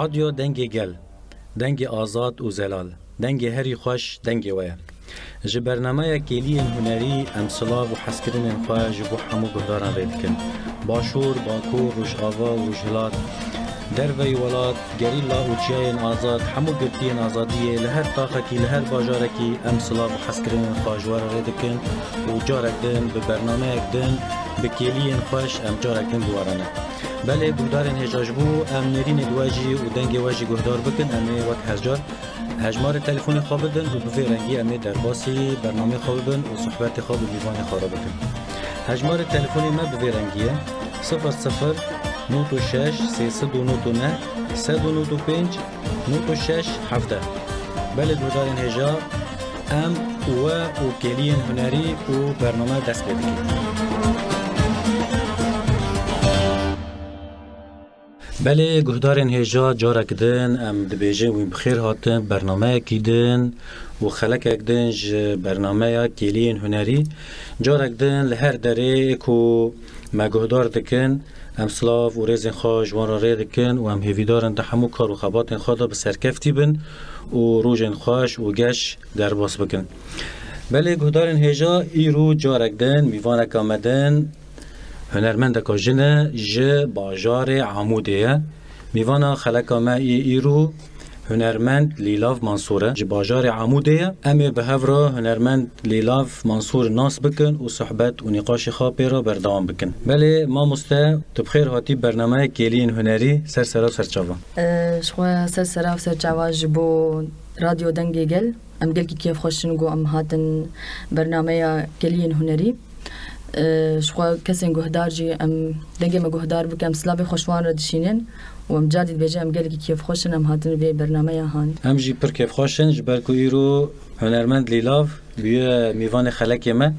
رادیو دنگی گل، دنگی آزاد و زلال، دنگی هری خوش، دنگی ویا. جه برنامه کلی هنری امثلا و حسکرین خواه جبو همو گهداران ریدکن. باشور، باکور، روشاوا و روشهلات، دروی ولاد، گریلا و چیاین آزاد، همو گرتین آزادیه لهر طاقکی لهر باجارکی امثلا و حسکرین خواه جوار ریدکن و جارک دن به برنامه دن به کلی خوش ام جارک دن دوارانه. بله گهدارن هجاج بو ام نرین دواجی و دنگ واجی گهدار بکن امی وقت هزار هجمار تلفن خواب بدن و بفی رنگی امی درباسی برنامه خواب بدن و صحبت خواب دیوان خارا بکن. هجمار تلفن ما بفی رنگیه 00 96 399 395 96 17. بله گهدارن هجا ام و کلین هنری و برنامه دست بدید. بله گهدارن هجا جارک دن ام دبیجه ویم بخیر هاتن برنامه کیدن و خلق اکدن برنامه کلین هنری جارک دن لهر دره کو ما گهدار دکن ام سلاف و ریزن خواه جوان را ریدکن و ام هیویدارن ده همو کار و خباتن خواه دا بسرکفتی بن و روژن خواهش و گش در باس بکن. بله گهدارن هجا ای رو جارک دن میوانک آمدن هنرمند که جنه ج باجار عموده میوانا خلق ما ای رو هنرمند لیلاف منصوره ج باجار عموده امی به هفرا هنرمند لیلاف منصور ناس بکن و صحبت و نقاش خاپی را بردوام بکن. بله ما مسته تبخیر هاتی برنامه کلین هنری سرسرا سرچاوا شخوا سرسرا سرچاوا جبو رادیو دنگی گل ام گل کی کیف خوشن گو ام هاتن برنامه کلین هنری شخوا کسین گهدار جی ام دنگی ما گهدار بکم سلاوی خوشوان را دشینن و ام جادی بیجه ام گل کی کیف خوشن ام هاتن به برنامه هان ام جی پر کیف خوشن جبرکو ایرو هنرمند لیلاف بیه میوان خلک ما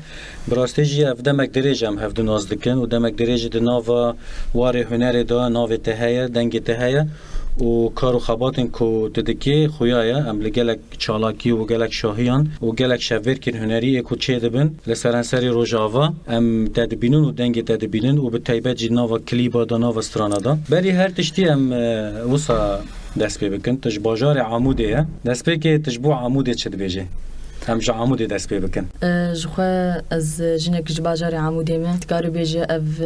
براسته جی افده مقدریج هم هفته نازدکن و ده مقدریج ده ناوا واره هنر دا ناو تهیه دنگ تهیه و کارو خباتن کو تدکی خویایا ام لگلک چالاکی و گلک شاهیان و گلک شورکن هنری کو چه دبن لسرانسری روجاوا ام تدبینون و دنگ تدبینن و به تایبت جی ناوا کلیبا دا ناوا استرانا دا بری هر تشتی ام وصا دست پی بکن تج باجار عموده دست پی که تجبو عموده چه دبیجه هم جا عمودی دست پی بکن جخوا از جنک جباجار عمودی من تکارو بیجه اف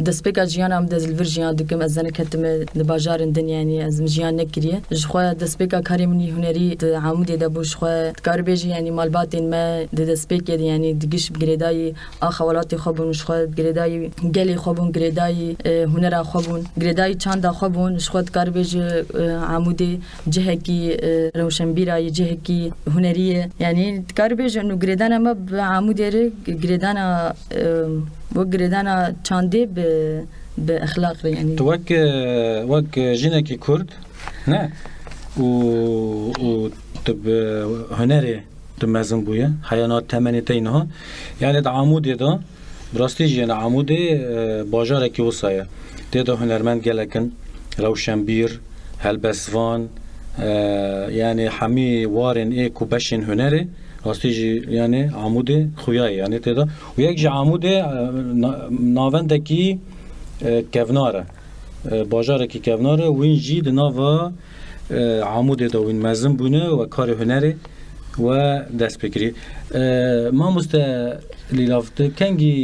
دست پی که جیان هم دست الور جیان دکم از زنک هتم لباجار دنیا یعنی از جیان نکریه جخوا دست پی که کاری منی هنری عمودی دبو جخوا تکارو بیجه یعنی مالباتین ما دست پی که یعنی دگیش بگریدای آخوالات خوابون جخوا بگریدای گلی خوابون بگریدای هنر خوابون بگریدای چند خوابون جخوا تکارو بیجه عمودی جه کی روشنبیرای جه کی هنریه یعنی تکار بیجه نو گریدانا ما بعمودی گریدانا و گریدانا چندی به اخلاق یعنی تو وک جنکی کرد نه و تب هنری تب مزن بویه حیانات تمنی تینها یعنی عمودی دا براستی جینا عمودی باجاره کی وصایه دیدا هنرمند گلکن روشنبیر هلبسوان يعني حمي وارن ايكو بشن هنري راستيجي يعني عمودي خوياي يعني تدا ويجي عمودي ناوندكي كفناره باجاركي كفناره وين جي دناوا عمودي دا وين مزن بونه وكار هنري ودست بكري ما مست ليلافت كانجي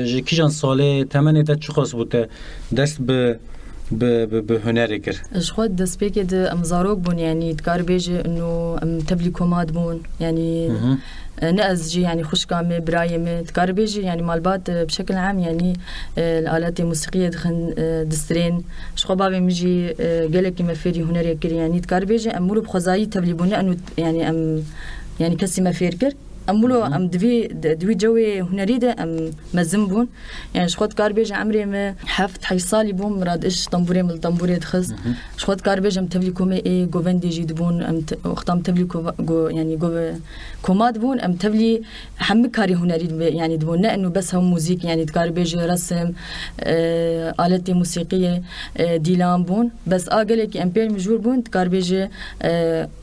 جي كيجان ساله تمني تا چخاص بوده دست به هنری کر. خود دست به که ده امزاروک بون یعنی تکار بیجه انو تبلی کماد بون یعنی نه از جی یعنی خوش کامه برایم تکار بیجه یعنی مالبات بشکل عام یعنی الآلات موسیقیه دخن دسترین شخو بابی میجی گله مفری هنری کر یعنی تکار بیجه امولو بخزایی تبلی بونه انو یعنی یعنی کسی مفیر کر امولو ام دوی جوی هنری ده ام مزنبون يعني شخوت كاربيج عمري ما حفت حيصالي بوم مراد ايش طنبوري من الطنبوري تخز شخوت كاربيج ام تبليكو ما اي جوفندي جيدبون ام وقتام تبليكو يعني جو كوماد بون ام تبلي حم كاري هنري يعني دبون انه بس هم موزيك يعني كاربيج رسم آلات موسيقيه ديلان بون بس اقلك ام بيل مجور بون كاربيج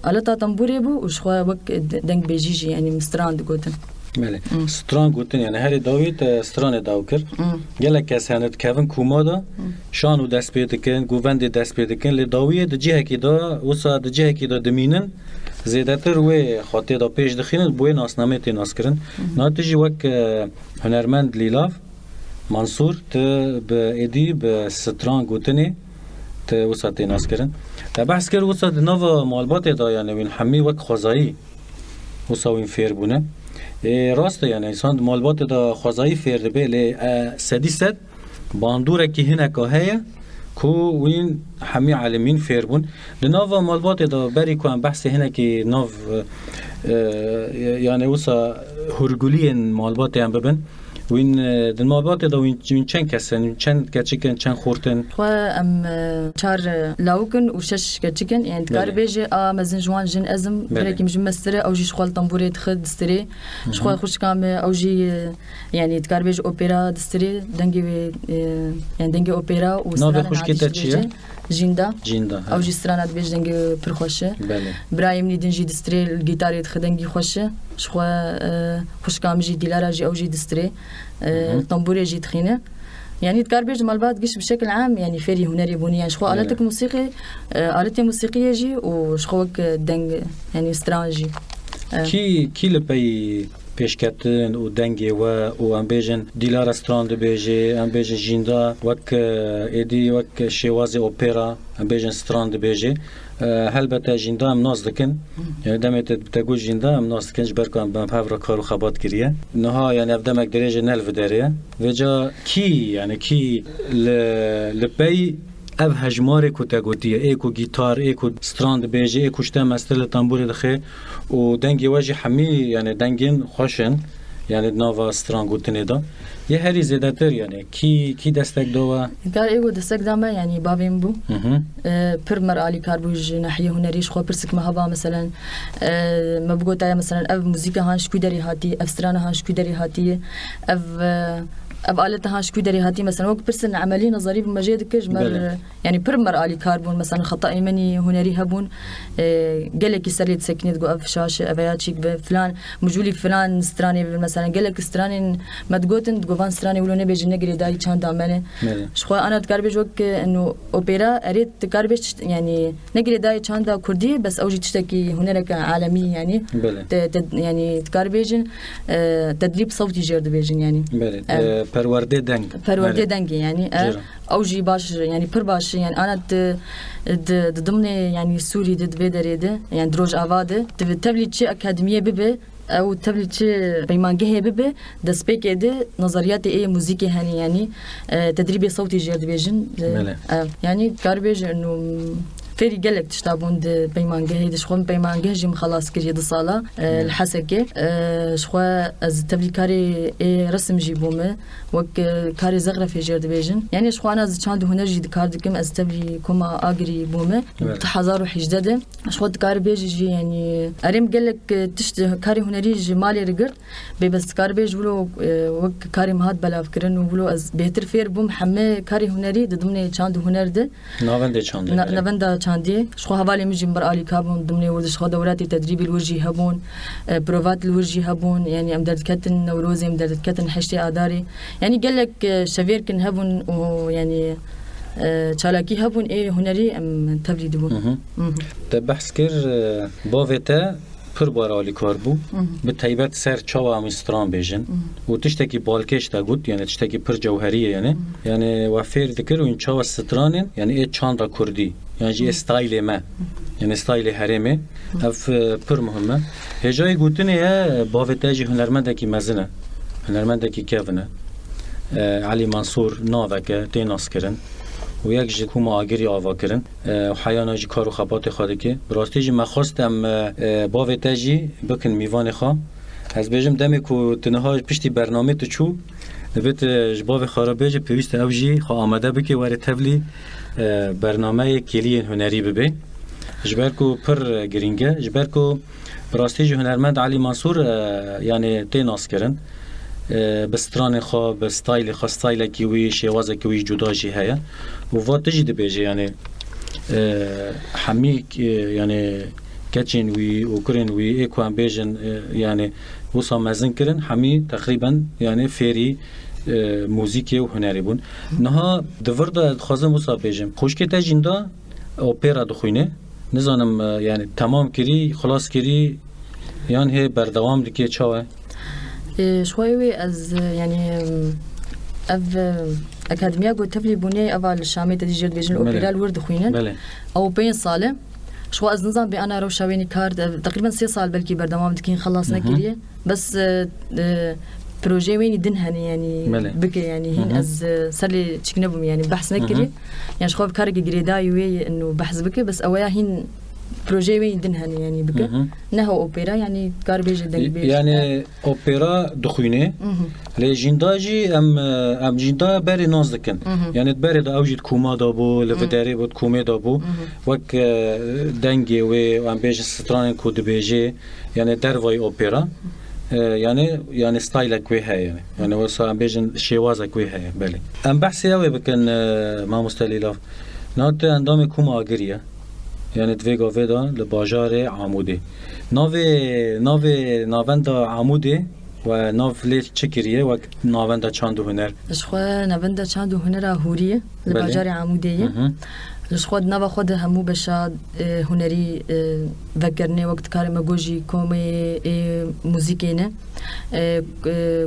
آلات طنبوري بو وشخوا وك دنگ بيجيجي يعني مستراند قوتن بله ستران گوتن یعنی هر داوید ستران داوکر گله کس هنت کوین کومادا شانو دست پیدا کن گووند دست پیدا کن ل داوید جهه کی دا وسا جهه کی دا دمینن زیادتر و خاطر دا پیش دخینن بوی ناسنامه تی ناس کرن ناتجی وک هنرمند لیلاف منصور ت به ادی به ستران گوتنی ت وسا تی ناس کرن تا بحث کر وسا نو معلومات دا یعنی وین حمی وک خزایی وسا وین فیر بونه راست یعنی انسان معلومات دا خزایی فیر به ل سدیست باندوره کی هنه که هیا کو وین حمی عالمین فیر بون لناو معلومات دا بری کو ام بحث هنه کی ناو یعنی وسا هرگولین معلومات هم ببن وین دن معلومات دا وین چند کسن چند کچکن چند خورتن خو ام چار لاوكن وشش كتشكن يعني تقار بيجي مازن جوان جن ازم بركي مش مستري او جي شغل طنبوري تخد دستري شغل خوش كام او جي يعني تقار بيجي اوبرا دستري دنجي يعني دنجي اوبرا وسترانا خوش كتشي جیندا او جی سترانات بیش دنگ پر خوشه برایم نیدن جی دستری الگیتاری تخدنگی خوشه شخوا خوش کام جی دیلارا جی او جی دستری طنبوری جی تخینه يعني تقار بيج مالبات قش بشكل عام يعني فيري هنري بني يعني شخو آلتك موسيقي آلتي موسيقية جي وشخوك دنگ يعني سترانجي كي لبي پیشکتن و دنگی و ام بیجن دیلار استران بیجی ام بیجن جیندا وک ایدی وک شواز اپرا ام بیجن استران بیجی هلبته جیندا ام ناز دکن یعنی دمت بتگو جیندا ام ناز دکن جبر کن بم فور کارو خبات کریه نها یعنی افدمک درجه نلف داره وجا کی یعنی کی لپی اب هجمار کوتاگوتیه ایکو گیتار ایکو ستراند بیجی ایکو شتم استل تنبور دخه و دنگی واجی حمی یعنی دنگین خوشن یعنی ناوا ستران گوتنی دا یه هری زیادتر یعنی کی دستک دوا قال ایگو دستک دامه یعنی بابیم بو پر مرآلی کار بوج ناحیه هنریش خو پرسک مهابا مثلا ما بگوتا مثلا اف موزیک هاش کی داری هاتی اف ستران هاش کی داری هاتی اف آلتها شكو دري هاتي مثلا وقت برسن عملي نظري بمجال كج مر يعني برمر آلي كاربون مثلا خطأ يمني هنري هبون قالك يسري تسكني تقو أف شاشة أفياتشيك بفلان مجولي فلان ستراني مثلا قالك ستراني ما تقوتن تقو فان ستراني ولو نبيج نقري داي كان دامنه شخو أنا تقاربج وقت إنه أوبرا أريد تقاربج يعني نقري داي كان دا كردي بس أوجي تشتكي هنرك عالمي يعني يعني تقاربجن تدريب صوتي جرد بيجن يعني پرورده دنگ يعني او جي باش يعني پر باش يعني انا ضمن يعني سوري بدريده يعني دروج افاده تبلي شي اكاديميه ببه او تبلي شي بيمانجه ببه دسبيك ادي نظريات ايه موسيقى هني يعني تدريب صوتي جرد بيجن يعني كاربيج انه فيري قالك تشتابون د بيمانجه هيدش خون بيمانجه جيم خلاص كري د صاله الحسكه شخوا از تبلي كاري رسم جيبومه وك كاري زغرفي جرد بيجن يعني شخوا انا از چاند هنر جي دكار دكم از تبلي كما اغري بومه تحضر وحجدده شخوا دكار بيجي يعني اريم قالك تشت كاري هنري جمالي رقر بس كار بيج ولو وك كاري مهات بلا فكرن ولو از بهتر فير بوم حمه كاري هنري ضمن چاند هنر ده نافنده چاندی شخو حوالی میجیم بر آلی کابون دمنی ورزش خو دوراتی تدریبی الورجی هبون پروفات الورجی هبون يعني ام درد كتن نوروزي ام درد كتن حشتي آداري يعني قال لك شفير كن هبون ويعني چالاکی هبون ايه هنري ام تبريد بون بحث كر باوتا پر بارالی کار بو به تایبت سر چاوا امستران بیجن و تشتکی بالکش تا گوت یعنی تشتکی پر جوهریه یعنی و فیر ذکر و این چاوا سترانن یعنی ای چاندا کردی یعنی جی استایل ما یعنی استایل حرمه اف پر مهمه هجای گوتنه یا باوتاجی هنرمندکی مزنه هنرمندکی کevne علی منصور ناوکه تیناس کرن و یک جی کوم آگری آوا کرن و حیانا جی کارو خبات خواده که براستی جی مخواستم باوتا جی بکن میوان خواه از بیجم دمی که تنها پشتی برنامه تو چو بیت جباو خرابه جی پیوست او جی خواه آمده بکی واره تبلی برنامه کلی هنری ببی جبر کو پر گرینگه جبر کو براستی جی هنرمند علی منصور یعنی تیناس کرن بستران خو بستایل خو ستایل کیوی شواز کیوی جدا جی هيا و وات جدي بيجي يعني حمي يعني كاتشين وي اوكرين وي ايكوان بيجن يعني وصا مزن كرن حمي تقريبا يعني فيري موزيكي وهنري بون نها دفردا خازم وصا بيجم خوشكي تجيندا اوبرا دخوينه نزانم يعني تمام كري خلاص كري يعني هي بردوام دكي چاوه شوي از يعني اف اكاديميا قلت تبلي بني افال الشامي تدي جرد بيجن الاوبرا الورد خوينن او بين صاله شو از نظام بي انا روشاويني كارد تقريبا 3 سال بلكي بردوام دكين خلصنا كريه بس بروجي وين دنهن يعني بك يعني هين از سالي تشكنبهم يعني بحث نكري يعني شخوف كارج جريداي وي انه بحث بك بس اويا هين بروجي وين دنهن يعني بك نهو اوبرا يعني كاربيج دنبيج يعني اوبرا دخوينه لي جينداجي ام جيندا بري نازكن يعني تبري دا اوجد كوما دابو لفداري بود كومي دابو وك دنگي و ام بيج ستران كود بيجي يعني درواي اوبرا يعني ستايل كوي هي يعني وصا ام بيجن شيوازا كوي هي بله ام بحثي اوي بكن ما مستليلاف نات اندام كوما اگريا يعني دويغا فيدا لباجار عمودي ناوي نافندا عمودي و ناف ليل چكريه و نافندا چاندو هنر شخوا نافندا چاندو هنر هوريه لباجار عموديه لشخوا ناوا خود همو بشاد هنري فكرني وقت كاري ماجوجي كومي موزيكينه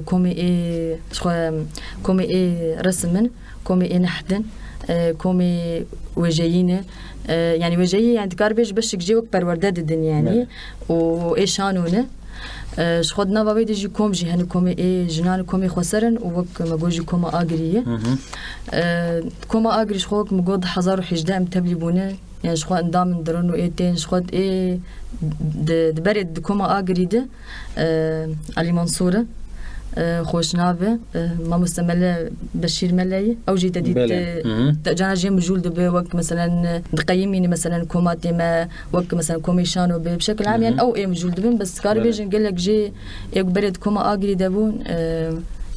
كومي شخوا كومي رسمن كومي نحدن كومي وجايينه يعني وجاي يعني كاربيج باش جيوك برورده ددن يعني و ايشانونه شخدنا بابي دي كوم جي هن كومي جنان كومي خسرن ووك ماجوجي كوما اغريه كوما اغري شخوك مجود 1011 متبليبونه يعني شخو اندام درنو ايتين شخد دبرد كوما اغري ده علي منصوره خوشنابه ما مستمله بشير ملاي او جي تديت جانا جي مجول دبي وقت مثلا دقيميني مثلا كومات ما وقت مثلا كوميشانو بشكل عام يعني او اي مجول دبن بس كاربيجن قال لك جي يقبرد كوما اغري دبون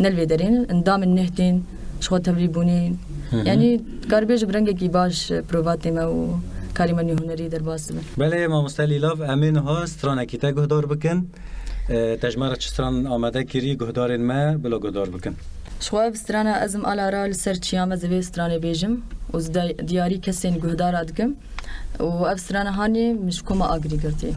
نلوي دارين اندام النهتين شو تبليبونين يعني كاربيج برنجي باش بروفاتي ما و كلمه هنري درباس بله ما مستلي لاف امين ها سترانا کیتا گهدار بکن تجمعات چستران آماده کری گهدارن ما بلا گهدار بکن شواب سترانا ازم على رال سرچيام زوي سترانه بيجم وز دياري كسين گهدار ادگم و اف سترانا هاني مش كوما اگري گرتي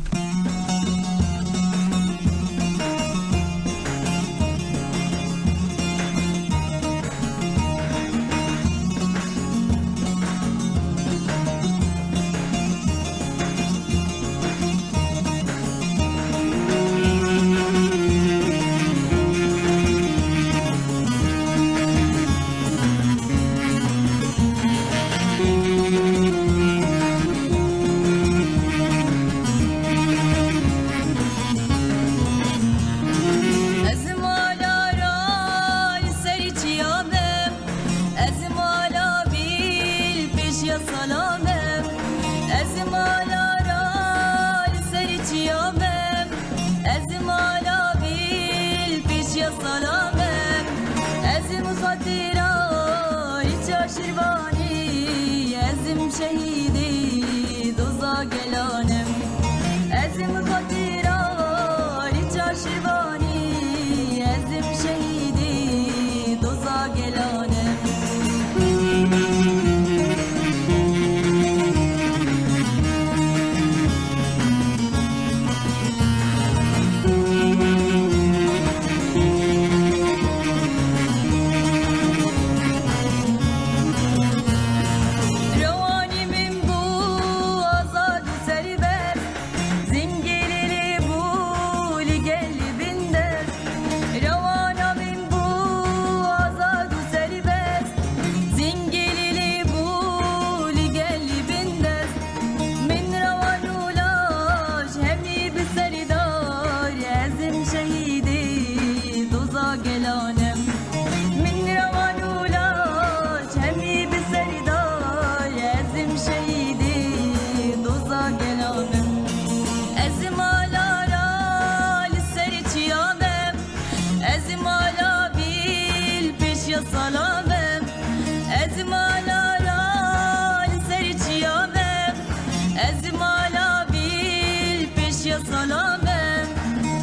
سلامم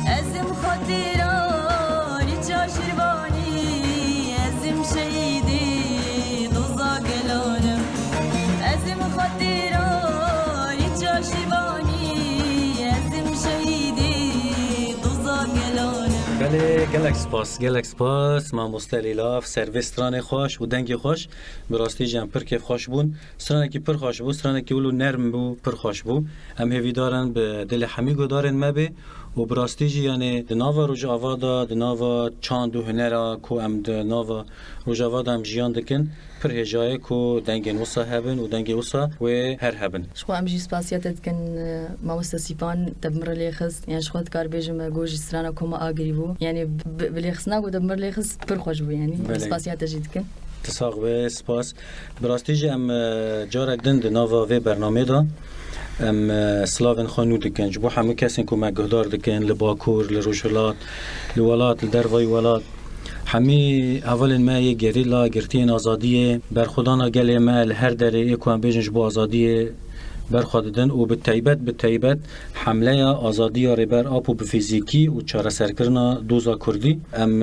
ازم خاطر بله گلک سپاس ما مستلیلاف سرویس ترانه خوش و دنگی خوش براستی جم پر کیف خوش بون سرانه کی پر خوش بو سرانه کی ولو نرم بو پر خوش بو ام هوی دارن به دل حمیگو دارن مبه و براستی جی یعنی دناوا روج آوادا دناوا چاند و هنرا کو ام دناوا روج آوادا ام جیان دکن پر هجای کو دنگن وصا هبن و دنگی وصا و هر هبن شخو ام جی سپاسیاتت کن ما مستسیفان دبمر لیخز یعنی شخو تکار بیجم گوجی سرانا کما آگری بو یعنی بلیخزنا گو دبمر لیخز پر خوش بو یعنی سپاسیات جید کن تساق به سپاس براستی جی ام جارک دند ناوا و برنامه دا ام سلاوین خانو دکن جبو همه کسین که مگهدار دکن لباکور لروجلات لولات لدروای ولات همی اول ما یه گریلا گرتین آزادیه برخودانا گلی ما لهر دره ایکوان بیجنج بو آزادیه برخواددن و به تایبت حمله آزادی ریبر آپو به فیزیکی و چاره سرکرنا دوزا کردی ام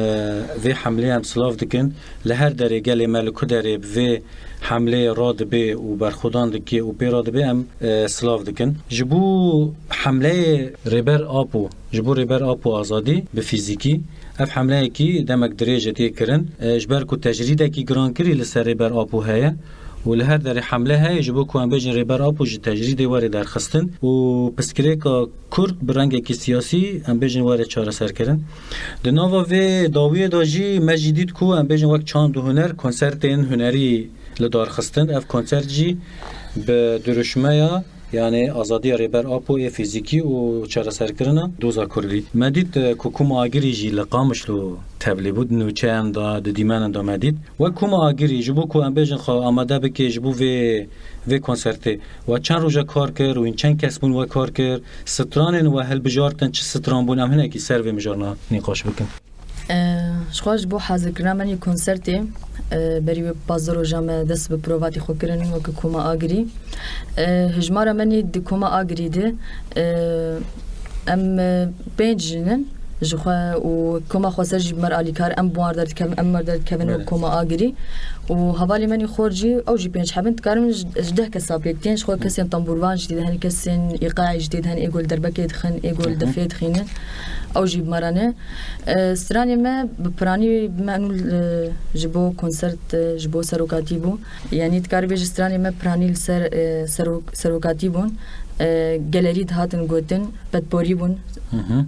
و حمله ام سلاف دکن لهر دره گلی ملکو دره و حمله راد به و برخودان دکی و پیراد به ام سلاف دکن جبو حمله ریبر آپو آزادی به فیزیکی اف حمله کی دمک دریجه تی کرن جبر کو تجریده کی گران کری لسر ریبر آپو هیا و لهر در حمله های جبو کوان بیجن ریبر آپو جی تجریده واری در خستن و پسکره که کرد برنگ کی سیاسی ام بیجن واری چاره سر کرن دناوا و داویه داجی مجدید کو ام بیجن وقت چاند و هنر کنسرت این هنری لدار خستن اف کنسرت جی به درشمه یعنی آزادی ریبر آپو فیزیکی و چاره سر کرنا دوزا کردی مدید کوم آگری جی لقامش لو تبلی بود نوچه هم دا دیمان دا مدید و کوم آگری جبو کو ام بیجن خوا آماده بکی جبو و کنسرت و چند روزا کار کرد و این چند کس بون و کار کرد سترانن و هل بجارتن چه ستران بون ام هنه کی سر و مجارنا نقاش بکن شخواش بو حاضر کرنا منی کنسرتی بری بازار و جامعه دست به پروواتی خو کرنی و که کوما آگری هجمارا منی دی کوما آگری ده ام پنج جنن جخوا و کوما خواسر جیب مر آلیکار ام بوار دارد کم ام مر دارد کم و کوما آگری و حوالی منی خورجی او جی پنج حبن تکارم جده کسا پیکتین شخوا کسی تنبوروان جدید هنی کسی ایقاع جدید هنی ایگول دربکی دخن ایگول دفیه دخینن او جیب مرانه سرانی ما بپرانی منو جبو کنسرت جبو سروکاتی بو یعنی تکار بیج سرانی ما پرانی سروکاتی بون گالری دهاتن گوتن بدپوری بون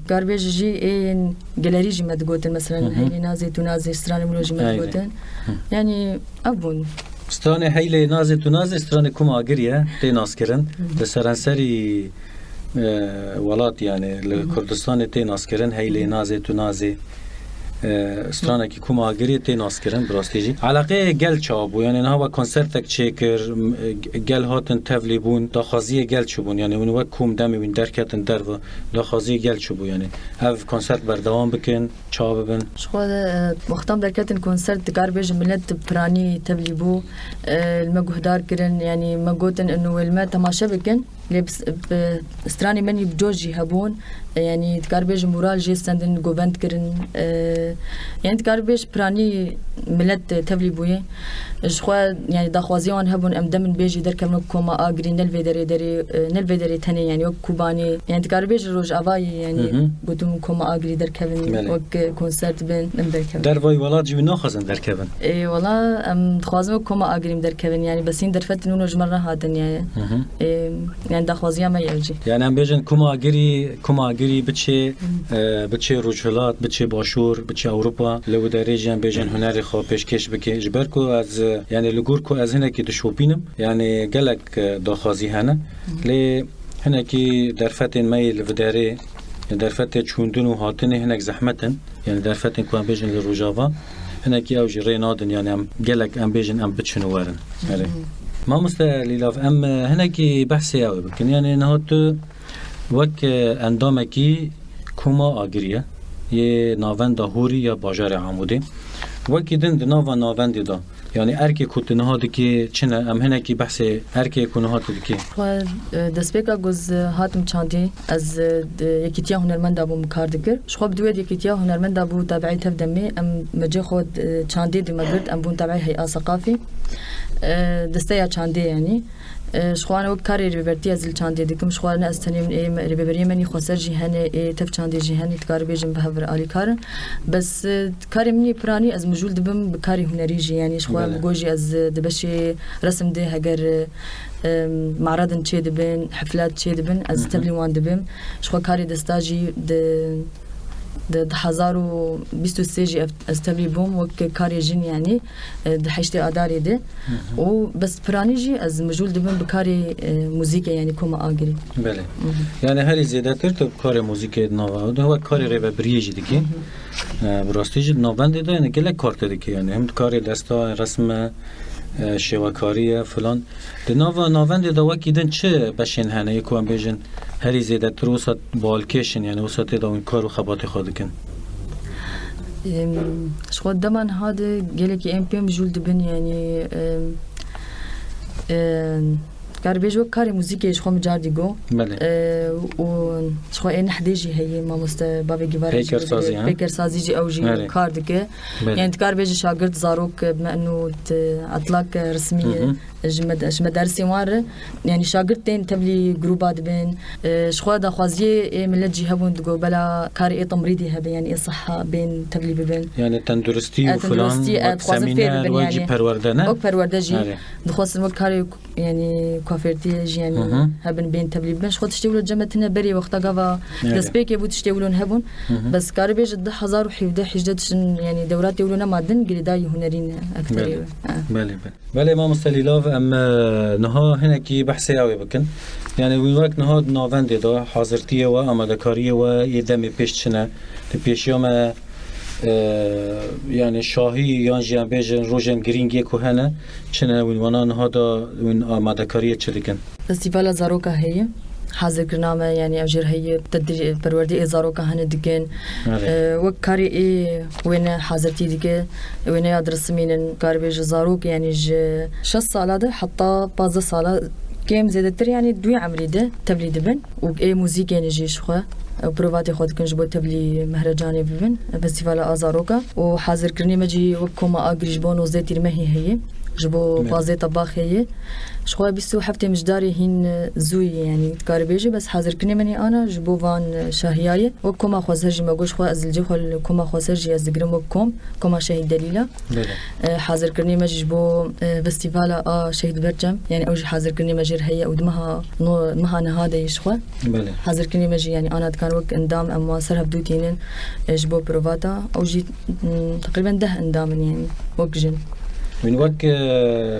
کار بیج جی این گالری جی مد گوتن مثلا هیلی نازی تو نازی سرانی منو جی مد گوتن یعنی ابون سترانه هیلی نازی تو نازی سترانه کم آگریه تی ناز کرن لسرانسری ولات یعنی لکردستان تی ناز کرن هیلی نازی تو نازی سترانه کی کم آگری تی ناز کرن براستی جی علاقه گل چابو یعنی نه و کنسرتک چیکر گل هاتن تولیبون داخازی گل چوبون یعنی اون وقت کم دمی وین درکتن در و داخازی گل چوبو یعنی اف کنسرت بردوام بکن چاب بن شخواد وقتام درکتن کنسرت دکار بیج ملت پرانی تولیبو المجهدار کرن یعنی مگوتن انه الما تماشا بکن لبس استراني مني بجوجي هبون يعني تكاربيج مورال جيستندن جوفنت كرن يعني تكاربيج براني ملت تبلي بويه جخوا يعني داخوازيون هبون امدمن بيجي در كم كوما اغري نلفيدري تاني يعني كوباني يعني تكاربيج روج افاي يعني قدوم كوما اغري در كفن وك كونسرت بين در كفن در واي ولاد جي ناخذن در كفن اي والله ام خوازم كوما اغري در كفن يعني بسين در فتن ونج مره هادن يعني يعني داخوازيا ما يجي يعني ام بيجن كوما اغري بچه روجهلات بچه باشور بچه اوروبا لو درجه بيجن هنري خو پیشکش بکه جبرکو از يعني لگورکو از هنا کی دشوبینم يعني گلک داخازی هنه لی هنا کی در فتن میل وداره در فتن چوندن و هاتن هناك زحمتن يعني در فتن کو بيجن لروجاوا هنا کی او جری نادن يعني ام گلک ام بيجن ام بچنو ورن يعني ما مستلیلاف ام هنا کی بحثی او بکن يعني نهات وک اندامکی کوما آگریه یه ناوند هوری یا باجار عمودی وکی دند ناوند دا یعنی ارکی کت نهاد که چنه ام هنه کی بحث ارکی کنهات کی خو دسپیکا گز هاتم چاندی از یکیتیا هنرمند ابو مکاردگر شخو بدوید یکیتیا هنرمند ابو تابعی تفدمی ام مجه خود چاندی دی مگرد ام بون تابعی هیئه ثقافی دسته یا چاندی یعنی شخوان وقت كاري ريبرتي أزل چاندي دكم شخوان أستني من إيه ريبري مني خسر جهني إيه تف چاندي جهني تكار بيجم بهفر آلي كارن بس كاري مني براني از مجول دبم بكاري هنري جي يعني شخوان بقوجي از دبشي رسم ده هجر معرض چه دبن حفلات چه دبن از تبلي وان دبم شخوان كاري دستاجي د 2023 استبلي بوم وك كاري جن يعني د حشتي اداري ده و بس برانيجي از مجول دبن بكاري موسيقى يعني كوما اجري بله يعني هري زيادتر تو كاري موسيقى نووا ده هو كاري ريبا بريجي ديكي براستيجي نوبند ده يعني كله كارت ديكي يعني هم كاري دستا رسم شواکاریه فلان دنوا ناوند دا وکی دن چه بشین هنه یکو هم بیجن هری زیده تروسات بالکشن یعنی وسط دا اون کار و خبات خود کن شخوات دمان هاده گله که ام پیم جول دبن یعنی کار بیجو کاری موسیقی شخوام جاردی گو و شخواه این حدیجی هی ما مست بابی گیواره پیکر سازی جی او جی کار دکه یعنی کار بیجی شاگرد زاروک بما انو اطلاق رسمی مدرسي واره يعني شاگردين تبلي جروبات بين شخوا دا خوازيه ملت جهبون دغو بلا كاري تمريدي هبه يعني صحه بين تبلي بين يعني تندرستي وفلان سمينار واجي پروردنه او پروردجي دخوس مو كاري يعني كوافيرتي يعني هبن بين تبلي بين شخوا تشتغلوا جمتنا بري وقت غوا دسبيك يبو تشتغلون هبون بس كاري بيج 1011 يعني دورات يقولون مادن قريداي هنرين اكثر بله ما مستلیلاف نها هنکی بحثی اوی بکن یعنی وی وقت نها ناوند دا حاضرتیه و آمادکاریه و یه دمی پیش چنه پیشیام يعني شاهي يانجيان بيجن روجن جرينجي كوهنا چنه وينوانا نها دا وين آمادكارية چلكن فستيفال زاروكا هي حاضر كرنامه يعني أجر هي تدري بروردي زاروكا هن دكين وكاري إيه وين حاضرتي دكين وين يدرس من كاربيج زاروك يعني شص سالة ده حتى 15 سالة كم زيادتر يعني دوي عمري ده تبلي دبن وإيه موسيقى يعني جيش خو بروفاتي خود كنج بو تبلي مهرجاني ببن فستيفال ازاروكا وحاضر كرني مجي وكما اجريج بونو زيتي رمهي هي جبو بازي طباخ هي شخوا بيسو حفتي مجداري هين زوي يعني كاربيجي بس حاضر كني مني انا جبو فان شاهيايه وكما خوزرجي ماغوش خوا ازلجي خول كما خوزرجي ازغرم وكم كما شهيد دليله حاضر كني مجي جبو فستيفال شهيد برجم يعني اوجي حاضر كني مجر هي ودمها مها نهاده يشخوا حاضر كني مجي يعني انا كان وقت اندام اما سرها بدوتين جبو بروفاتا اوجي تقريبا 10 اندام يعني وقجن من وقت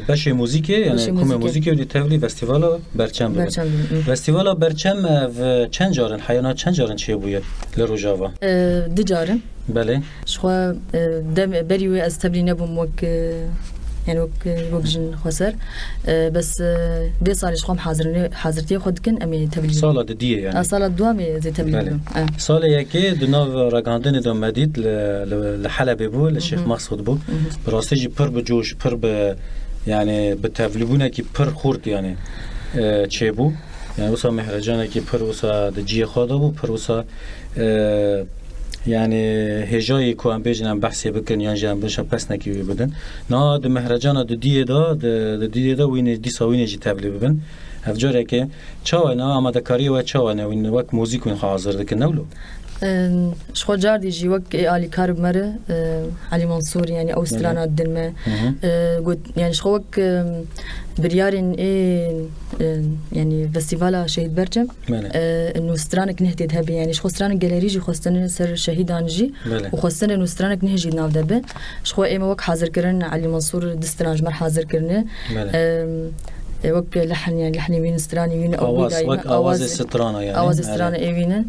باشه موسیقی یعنی کومه موسیقی ودی تبلی فستیوالا برچم فستیوالا برچم و چند جارن حیانات چند جارن چیه بوید لروجاوا دو جارن بله شخوا دم بریوی از تبلی نبوم وک يعني وقجن خسر بس دي صار شخوم حاضرتي خود كن امي تبلي صاله ديه يعني صاله دوامي زي تبلي صاله يكي دنو راغاندن دو مديد لحلب بو للشيخ مقصود بو براستيجي پر بجوش پر ب يعني بتفلبونه كي پر خورد يعني تشيبو يعني وسا مهرجانه كي پر وسا دجي خادا بو پر وسا يعني هجاي كو ام بيجن بحثي بكن يانجان بنش بس نكي بدن نا د مهرجان د دي دا وين دي سوين جي تابلي ببن افجاره كي چاونا آمادكاري و چاونا وين وقت موزيك وين حاضر دك نولو شخو جاردي جي وقت آلي كارب مره علي منصور يعني او سترانا الدنمه قلت يعني شخو وقت بريارين يعني فستيفالا شهيد برجم انه سترانك نهتي هبي يعني شخو سترانك جاليري جي خوستن سر شهيدان جي وخوستن انه سترانك نهجي ناف دبه شخو ايما وقت حاضر كرن علي منصور دسترانج مر حاضر كرنه وقت لحن يعني لحن وين ستراني وين اواز سترانا يعني اواز سترانا ايوين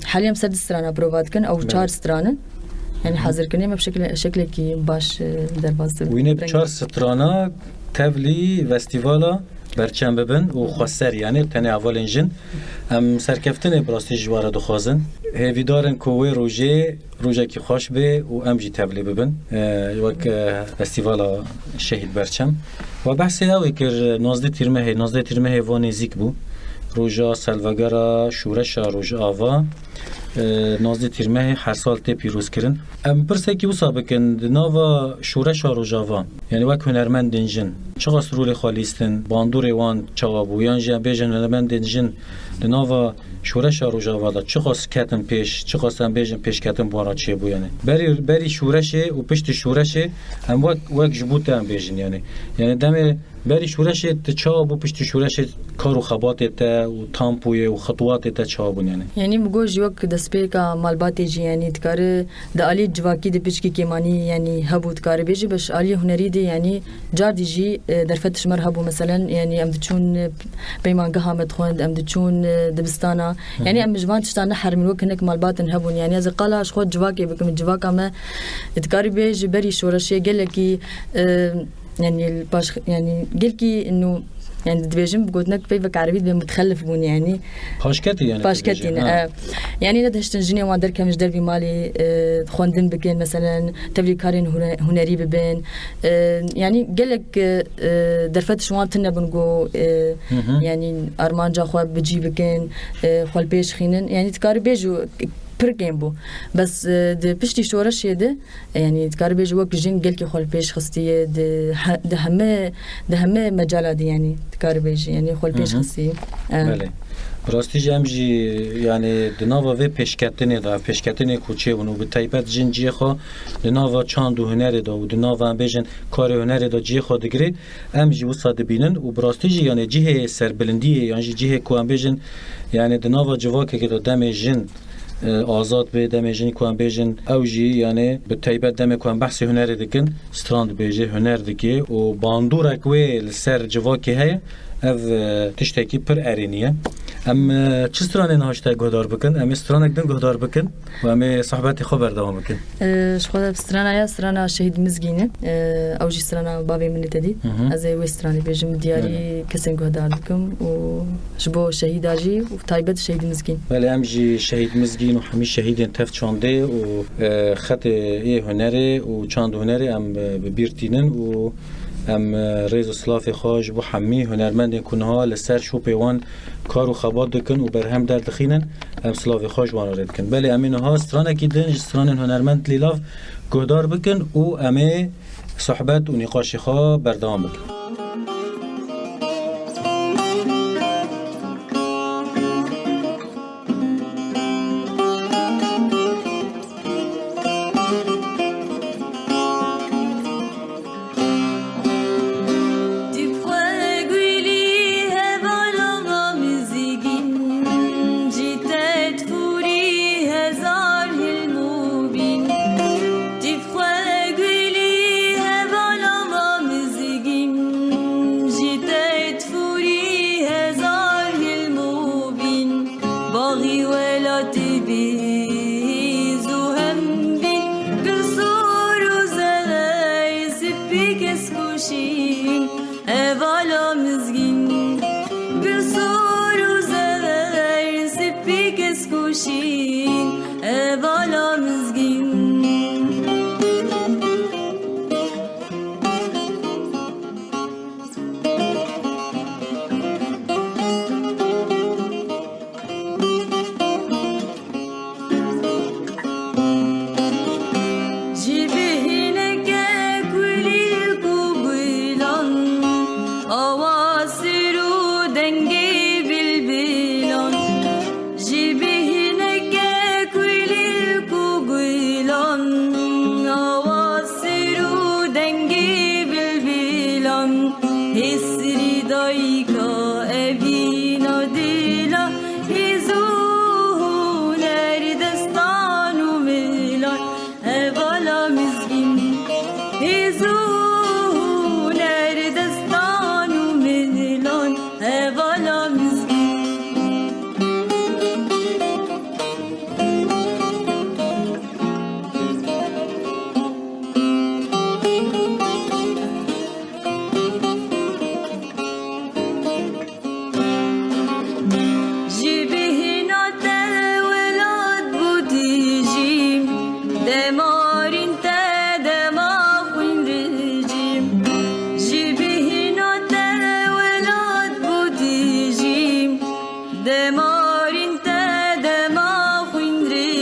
حاليا سد سترانا بروفات كن او 4 سترانا يعني حاضر كني ما بشكل شكلك باش درباز وين ب 4 سترانا تبلي فستيفالا برچم ببن و خسر يعني تنه اول انجن ام سرکفتن براستی جواره دخوازن هیویدارن کوه روژه کی خوش به و ام جی تبلی ببن وک فستیوالا شهید برچم و بحث اوی کر 19 تیرمه و نزیک بو روژا سلوگرا شورش روژ آوا نازی تیرمه هر سال تی پیروز کرن ام پرسه کی وسا بکن ناوا شورش روجاوا یعنی وک هنرمند دنجن چقدر رول خالیستن باندور وان چوابو یان جا بیجن هنرمند دنجن ناوا شورش روجاوا دا چقدر کتن پیش چقدر بیجن پیش کتن بارا چی بو یعنی بری شورشه و پشت شورشه هم وک جبوت هم بیجن یعنی دم بری شورش تچابو پشت شورش کارو خبات تا و تامپوی و خطوات تا چابو یعنی مگو جوک دسپی کا مالبات جی یعنی تکار د علی جواکی د پچکی کیمانی یعنی هبوت کار بیجی بش علی هنری دی یعنی جار دی جی درفت شمر هبو مثلا یعنی ام دچون پیمانگه حامد خوند ام دچون دبستانا یعنی ام جوان تشتان حر من وکنك مالبات هبون یعنی از قلا اش خود جواکی بكم جواکا ما تکار بیج بری شورشی گلکی يعني الباش يعني قلكي انه يعني دبيجم بقولناك بيبك عربي متخلف بون يعني باشكتي يعني ندهش تنجني واندر كمش دربي مالي خوندن بكين مثلا تبلي كارين هنري ببين يعني قالك درفت شوان تنا بنقو يعني ارمانجا خو بجي بكين خو البيش خينن يعني تكار بيجو پرگیم بو بس د پشتی شورش یده یعنی تکار بیج وقت جن گل کی خال پیش خستیه ده همه مجالات یعنی تکار بیج یعنی خال پیش خستی بله راستی جمجی یعنی دناوا و پیشکتنی دا پیشکتنی کوچه ونو به تایبت جن جی خو دناوا چاند و هنر دا و دناوا بیجن کار هنر دا جی خو دگری ام جی وساد بینن و براستی جی یعنی جه سربلندی یعنی جه کو ام بیجن یعنی دناوا جواکه که دم جن آزاد به دم جنی کوان بیجن اوجی یعنی به تایبت دم کوان بحث هنر دکن ستراند بیجه هنر دکی و باندور اکوی سر جواکی های او تشتکی پر ارینیه ام چه سترانه نهاشته گهدار بکن ام سترانه کدن گهدار بکن و ام صحبتی خبر دوام بکن شخوده سترانه یا سترانه شهید مزگینه اوجی سترانه بابی منی تدید از وی سترانه بیجم دیاری کسیم گهدار بکم و شبو شهید آجی و تایبت شهید مزگین بله ام جی شهید مزگین و همی شهید تفت چانده و خط ای هنره و چاند هنره ام ببیرتینن و ام ریز و سلاف خواج بو حمی هنرمند کنها لسر شو پیوان کار و خبات دکن و برهم در دخینن ام سلاف خواج وان رد کن بله امینه ها سترانه کی دنج ستران هنرمند لیلاف گهدار بکن و امه صحبت و نقاش خواه بردوام بکن دمارین ته دما خویندری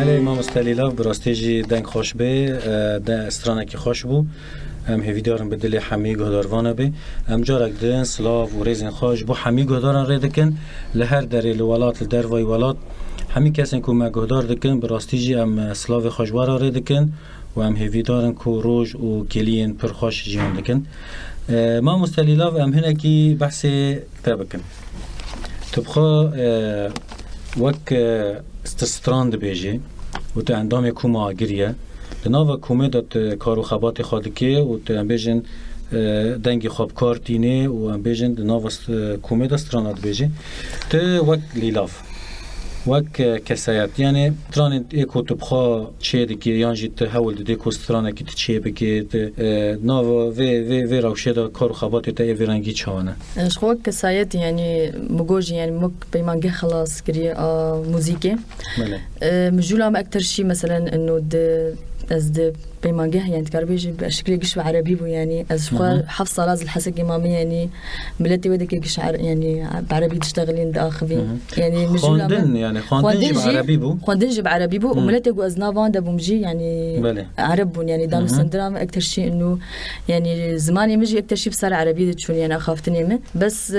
بله ما مستلیلا براستی جی دنگ خوش به ده استرانه کی خوش بو ام هیویدارم بدلی حمی گهداروانه به ام جارک دن سلاف و ریزن خوش بو حمی گهداران ریدکن لهر دری لولات لدر وی ولات همی کسین که ما گهدار دکن براستی جی ام سلاف خوشوارا ریدکن و ام هیویدارن که روج و گلین پر خوش جیان دکن ما مستلیلا ام هنه کی بحث تبکن تبخوا وک استستران دبیجی و تا اندام کوما گریه دناوا کومه دات کارو خبات خادکه و تا بیجن دنگی خوابکار تینه و بیجن دناوا کومه دستران دبیجی تا وک لیلاف وک کسایت یعنی تران ایکو تبخوا چه دکی یانجی تا حول دده کسترانه کی تچه بکی ناوا وی روشه دا کارو خبات تا ایوی رنگی چانه شخوا کسایت يعني مجوج يعني مك بيمانجه خلاص كري موسيقى مجولا ما أكتر شيء مثلا إنه د بيمانجه يعني تكربيج بشكل قش عربي بو يعني شخوا حفصة لازم الحسك إمامي يعني ملتي ودك قش يعني بعربي تشتغلين داخبين يعني مجولا يعني خواندن عربي بو خواندن عربي بو وملتي جو أزنافان ده بومجي يعني عرب يعني دام السندرام أكتر شيء إنه يعني زماني مجي أكتر شيء بصار عربي تشون يعني أخافتني منه بس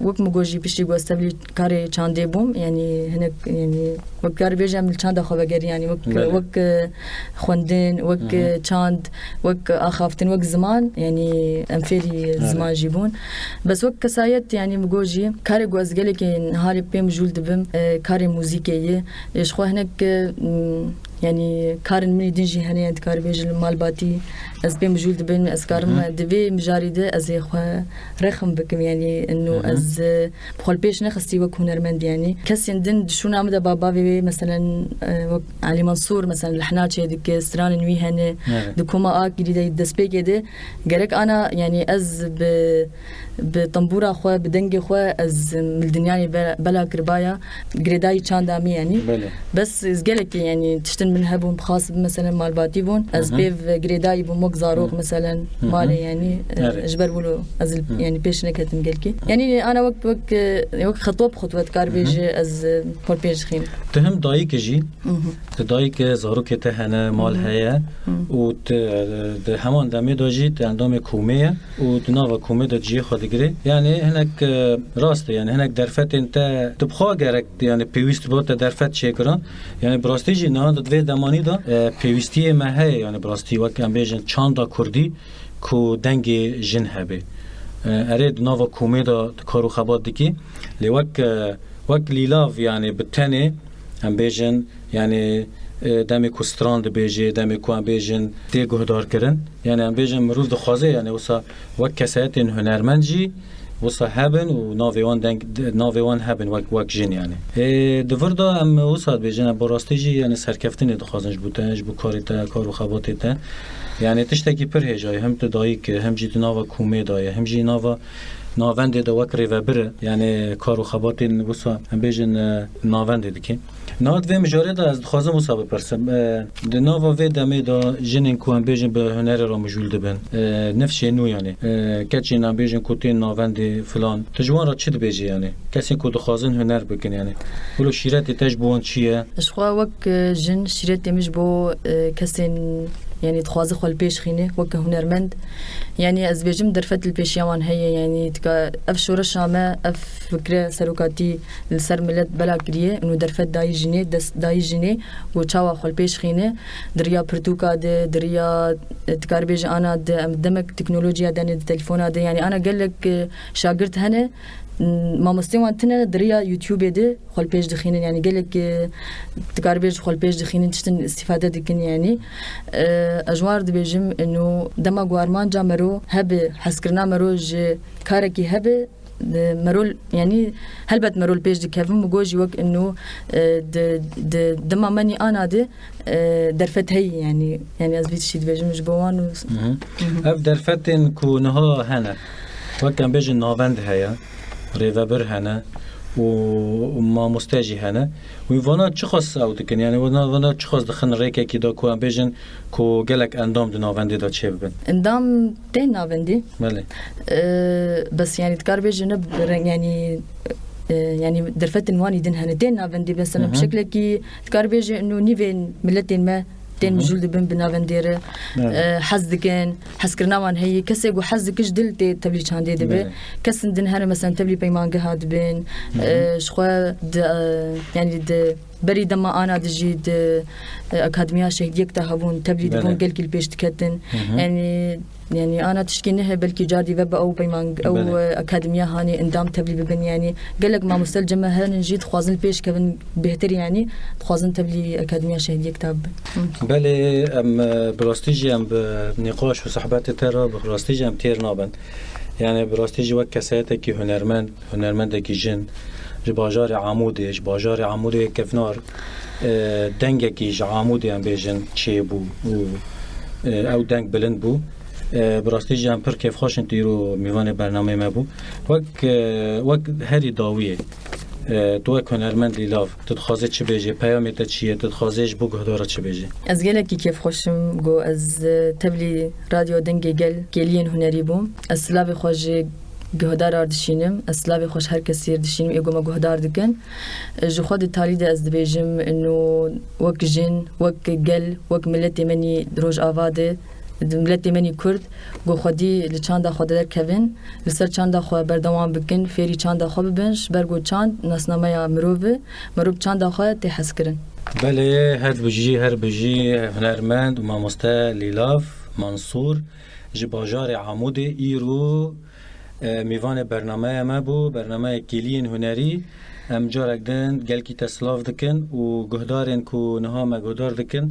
وقت مجوجي بيشتي جو استبلي كاري شاندي بوم يعني هناك يعني وقت كاري بيجي من الشاند أخو بجري يعني وقت خواندن وقت شاند وقت أخافتن وقت زمان يعني أنفيري زمان جيبون بس وقت كسايت يعني مجوجي كاري جو أزجلي كين هاري بيم جول دبم كاري موسيقية إيش خو هناك يعني كارن مني دنجي هني عند كار بيج المال باتي از بيم جولد بين اسكارم دبي مجاريده از اخو رخم بكم يعني انه از بخل بيش نخستي وك هنرمند يعني كسين دن شو نعمل بابا بي مثلا علي منصور مثلا الحنات هذيك ستران نوي هنا دكوما اكيد دسبيك ده جرك انا يعني از بطنبورة خو بدنجي خو از من الدنيا بلا كربايا جريداي تشاندامي يعني بس زجلك يعني تشتن من هبون خاص مثلا مال باتيبون از بيف جريداي بموك زاروق مثلا مالي يعني اجبر بولو از يعني بيش نكت مقلكي يعني انا وقت خطوه بخطوه كاربيج از بول بيج خين تهم دايك جي دايك زاروق تهنا مال هيا و همان دمي داجي عندهم كوميه و ناوا كوميه دجي خدغري يعني هناك راست يعني هناك درفت انت تبخوا جرك يعني بيوست بوت درفت شكرا يعني براستيجي نه دو دمانی دا پیوستی ما هی يعني براستي وقت ام بيجن چاندا كردي کو دنگ جن هبه اريد نوفا كوميدا كارو خبات دكي لي وقت ليلاف يعني بالتاني ام بيجن يعني دمی کوستران بیجی دمی کوان بیجن دی گهدار کردن یعنی ام بیجن مروز دخوازه یعنی وسا وک کسایت هنرمندی وسا هبن و ناویوان دنگ ناویوان هبن وک جن یعنی دوردا ام وسا بیجن براستیجی یعنی سرکفتن دخوازنش بودنش بو کاریتا کارو خباتیتا یعنی تشتکی پر هجای هم تدایی که هم جی ناوا کومه دایه هم جی ناوند دا وک ریوبر یعنی کارو خباتین وسا ام بیجن ناوند دیگه ناد و مجاری دا از خوازم مصابه پرسم دناوا و دمی دا جنین کوان بیجن به هنر را مجول دبن نفشه نو یعنی کچی نام بیجن کوتین ناوند فلان تجوان را چی بیجی یعنی کسی کو دخوازن هنر بکن یعنی ولو شیرت تجبون چیه اشخوا وک جن شیرت مش بو کسین يعني تخوازي خو البيش خينه وك هنرمند يعني از بيجم درفت البيش يوان هي يعني تكا اف شورشا ما اف فكره سلوكاتي السر ملت بلا كريه انه درفت داي جنيه داي جنيه وتشاوا خو البيش خينه دريا برتوكا دريا تكار بيج انا دمك تكنولوجيا داني التليفون ده يعني انا قال لك شاغرت هنا ما مستوى تنا دريا يوتيوب ده خل بيج دخينين يعني قال لك تقاربيج خل بيج دخينين تشتن استفادة دكين يعني أجوار دبيجم إنه دما قوارمان جا مرو هب حسكرنا مرو كاركي هب مرول يعني هلبت مرول بيج دكافم مجوجي وق إنه دما مني أنا ده درفت هي يعني أزبيت شيء دبيجم مش بوان أب درفتن كونها هنا وكان بيج النوفند هيا ریوبر هنه و ما مستاجی هنه و وانا چه خاص او دکن یعنی وانا چه خاص دخن ریکه کی دا کو بیژن کو گلک اندام دو ناوندی دا چه ببن اندام ده ناوندی بله بس يعني تكار بيجن يعني يعني درفت الواني دين هندين نافندي بس أنا بشكل كي تكاربيجي إنه نيفين ملتين ما تين مجول دبن بنافنديره حزدكن حسكرنا وان هي كسي جو حزدكش دل تبلي شاندي دبي كسن دين هنا مثلا تبلي بيمان جهاد بين شخوا يعني بري دما أنا دجيد أكاديمية شهديك تهون تبلي دبون قل كل بيش تكتن يعني أنا تشكينها بلكي جاردي ويب أو بيمان أو أكاديمية هاني اندام تبلي ببن يعني قالك ما مستلجمة هل نجيد خوازن بيش كبن بهتر يعني خوازن تبلي أكاديمية شهديك تاب بله ام براستيجي ام بنقاش وصحبات ترى براستيجي ام تير نابن يعني براستيجي وقت كساتك هنرمندك جن جباجار عمودي جباجار عمودي كفنار دنگکی عمودی ام بیجن چی بو او دنگ بلند بو براستی جام پر کیف خوش انتیرو میوان برنامه ما بو وک هری داویه تو هنرمند لیلاف تتخازه چه بیجی پیامیت چیه تتخازهش بو گهداره چه بیجی از گله کی کیف خوشم گو از تبلی رادیو دنگ گل گلین هنری بوم از سلاوی خوش گهدار اردشینم اسلاوی خوش هر کسی اردشینم ایگو ما گهدار دکن جو خود تالیده از دبیجم انو وک جن وک گل وک ملت منی روج آواده ملت منی کرد گو خودی لچاندا خود در کوین لسر چاندا خو بردوام بکن فری چاندا خو ببنش برگو چاند ناسنامه یا مروب چاندا خو تحس کرن بله هر بجی هنرمند و ماموستا لیلاف منصور جباجار عمود ایرو میوان برنامه ما بو برنامه کلین هنری ام جارک دن گل کی تسلاف دکن و گهدارن کو نها ما گهدار دکن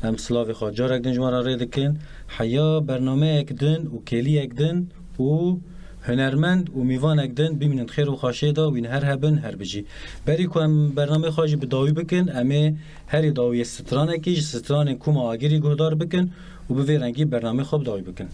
ام سلاف خود جارک دن جوارا ری دکن حیا برنامه اک دن و کلی اک دن و هنرمند و میوان اک دن ببینن خیر و خاشه دا و این هر هبن هر بجی بری کو ام برنامه خواهی بداوی بکن امه هر داوی سترانه کیش سترانه کوم آگیری گهدار بکن و بویرنگی برنامه خوب داوی بکن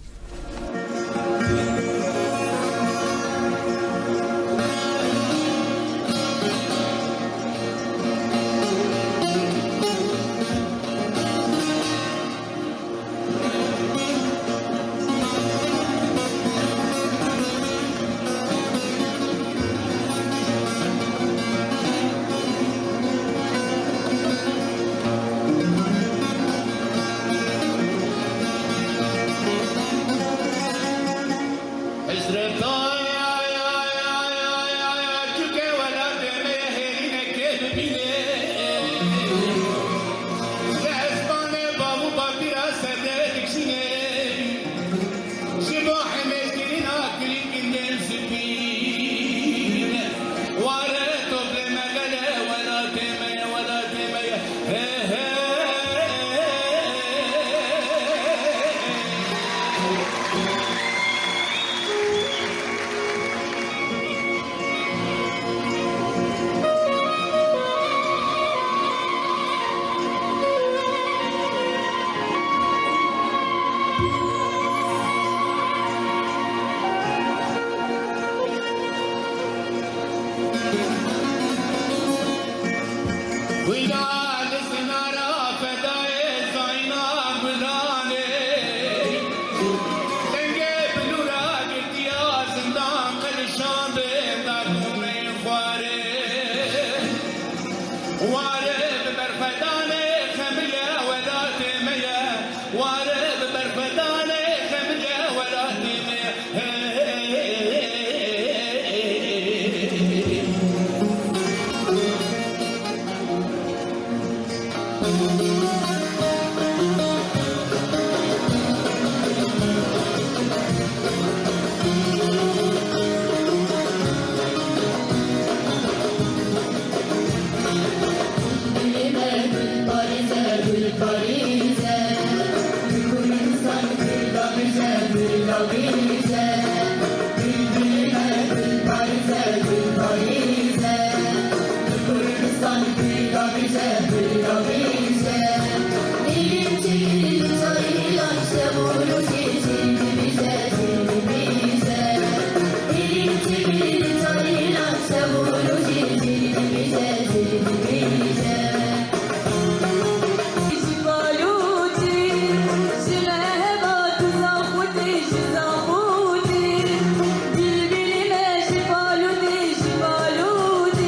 Baludi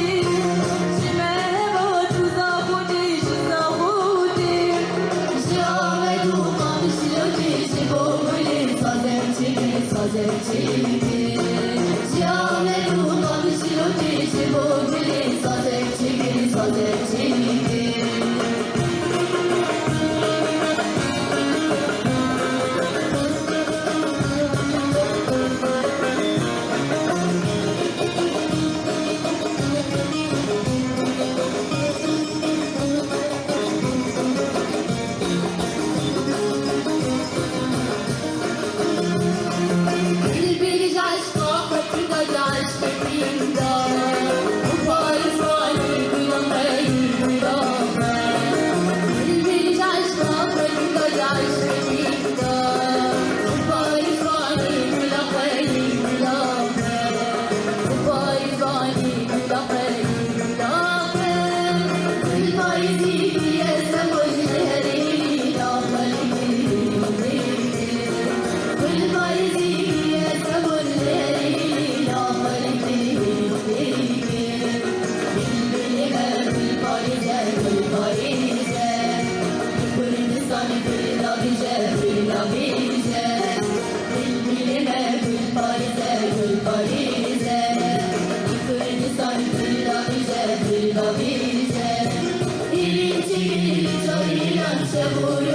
Seguro